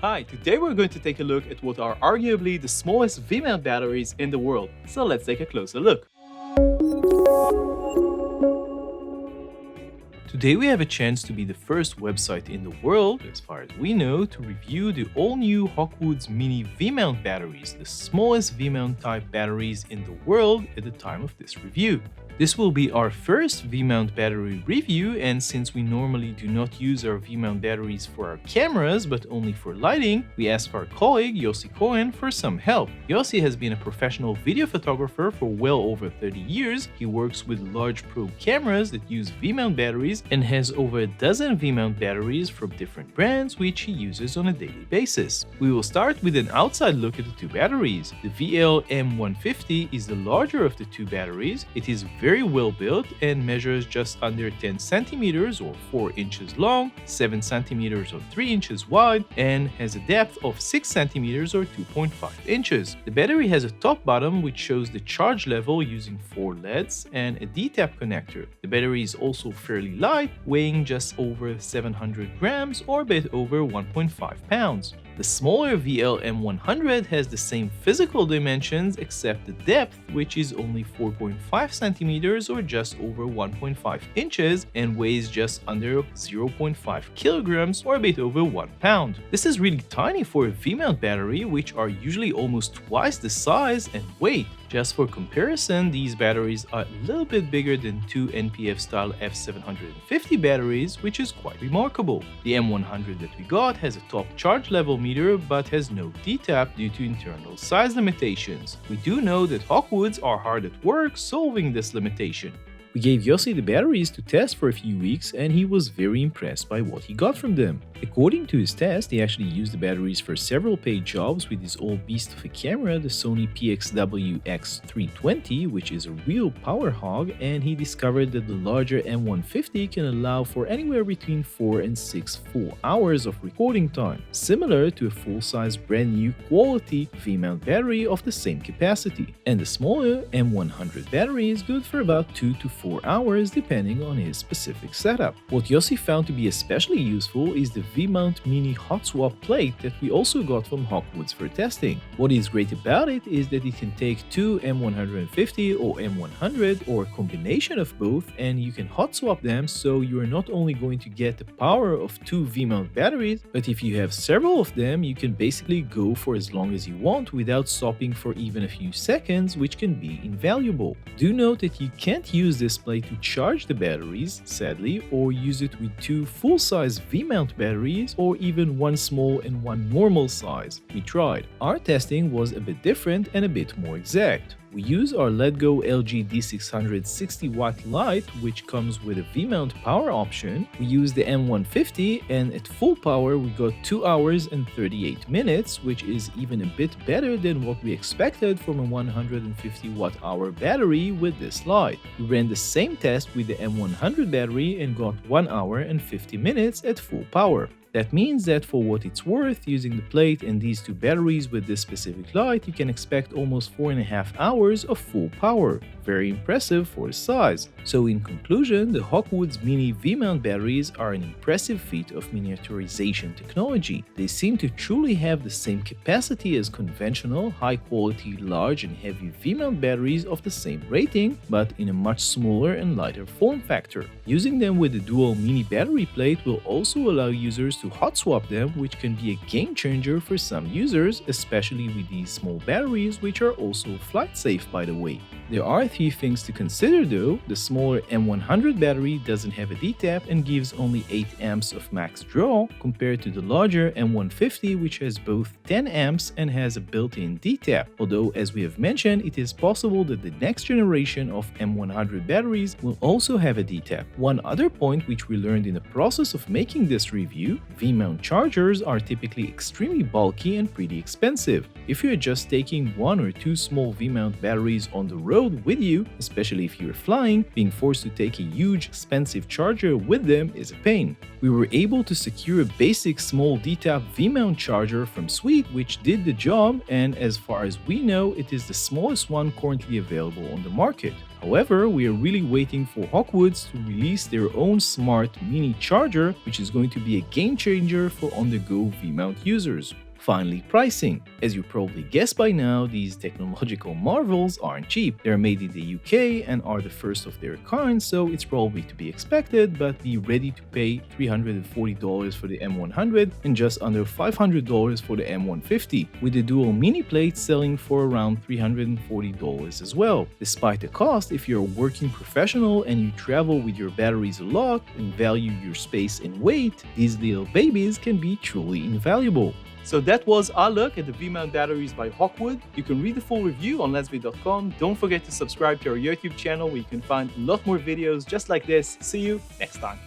Hi, today we're going to take a look at what are arguably the smallest V-mount batteries in the world. So let's take a closer look. Today we have a chance to be the first website in the world, as far as we know, to review the all-new Hawkwoods Mini V-mount batteries, the smallest V-mount type batteries in the world at the time of this review. This will be our first V-mount battery review, and since we normally do not use our V-mount batteries for our cameras but only for lighting, we asked our colleague Yossi Cohen for some help. Yossi has been a professional video photographer for well over 30 years. He works with large probe cameras that use V-mount batteries and has over a dozen V-mount batteries from different brands which he uses on a daily basis. We will start with an outside look at the two batteries. The VL-M150 is the larger of the two batteries. It is very well built and measures just under 10 centimeters or 4 inches long, 7 centimeters or 3 inches wide, and has a depth of 6 centimeters or 2.5 inches. The battery has a top bottom which shows the charge level using 4 LEDs and a D-tap connector. The battery is also fairly light, weighing just over 700 grams or a bit over 1.5 pounds. The smaller VL-M100 has the same physical dimensions except the depth, which is only 4.5 centimeters or just over 1.5 inches and weighs just under 0.5 kilograms or a bit over 1 pound. This is really tiny for a V-mount battery, which are usually almost twice the size and weight. Just for comparison, these batteries are a little bit bigger than two NPF-style F750 batteries, which is quite remarkable. The M100 that we got has a top charge level meter but has no D-tap due to internal size limitations. We do know that Hawkwoods are hard at work solving this limitation. We gave Yossi the batteries to test for a few weeks and he was very impressed by what he got from them. According to his test, he actually used the batteries for several paid jobs with his old beast of a camera, the Sony PXW-X320, which is a real power hog, and he discovered that the larger M150 can allow for anywhere between 4 and 6 full hours of recording time, similar to a full-size brand new quality V-mount battery of the same capacity. And the smaller M100 battery is good for about 2 to 4 hours depending on his specific setup. What Yossi found to be especially useful is the V-mount mini hot swap plate that we also got from Hawkwoods for testing. What is great about it is that it can take two M150 or M100 or a combination of both, and you can hot swap them, so you are not only going to get the power of two V-mount batteries, but if you have several of them, you can basically go for as long as you want without stopping for even a few seconds, which can be invaluable. Do note that you can't use this plate to charge the batteries, sadly, or use it with two full-size V-mount batteries or even one small and one normal size. We tried. Our testing was a bit different and a bit more exact. We use our LEDGO LG D600 60-watt light, which comes with a V-mount power option. We use the M150, and at full power we got 2 hours and 38 minutes, which is even a bit better than what we expected from a 150 watt-hour battery with this light. We ran the same test with the M100 battery and got 1 hour and 50 minutes at full power. That means that for what it's worth, using the plate and these two batteries with this specific light, you can expect almost 4.5 hours of full power. Very impressive for the size. So in conclusion, the Hawkwoods Mini V-mount batteries are an impressive feat of miniaturization technology. They seem to truly have the same capacity as conventional, high-quality, large and heavy V-mount batteries of the same rating, but in a much smaller and lighter form factor. Using them with the dual mini battery plate will also allow users to hot swap them, which can be a game changer for some users, especially with these small batteries, which are also flight safe, by the way. There are 3 things to consider though. The smaller M100 battery doesn't have a D-tap and gives only 8 amps of max draw, compared to the larger M150, which has both 10 amps and has a built-in D-tap. Although, as we have mentioned, it is possible that the next generation of M100 batteries will also have a D-tap. One other point which we learned in the process of making this review: V-mount chargers are typically extremely bulky and pretty expensive. If you are just taking 1 or 2 small V-mount batteries on the road with you, especially if you're flying, being forced to take a huge expensive charger with them is a pain. We were able to secure a basic small D-tap V-mount charger from Sweet, which did the job, and as far as we know, it is the smallest one currently available on the market. However, we are really waiting for Hawkwoods to release their own smart mini charger, which is going to be a game changer for on-the-go V-mount users. Finally, pricing. As you probably guessed by now, these technological marvels aren't cheap. They're made in the UK and are the first of their kind, so it's probably to be expected, but be ready to pay $340 for the M100 and just under $500 for the M150, with the dual mini plate selling for around $340 as well. Despite the cost, if you're a working professional and you travel with your batteries a lot and value your space and weight, these little babies can be truly invaluable. So that was our look at the V-mount batteries by Hawkwood. You can read the full review on Lensvid.com. Don't forget to subscribe to our YouTube channel where you can find a lot more videos just like this. See you next time.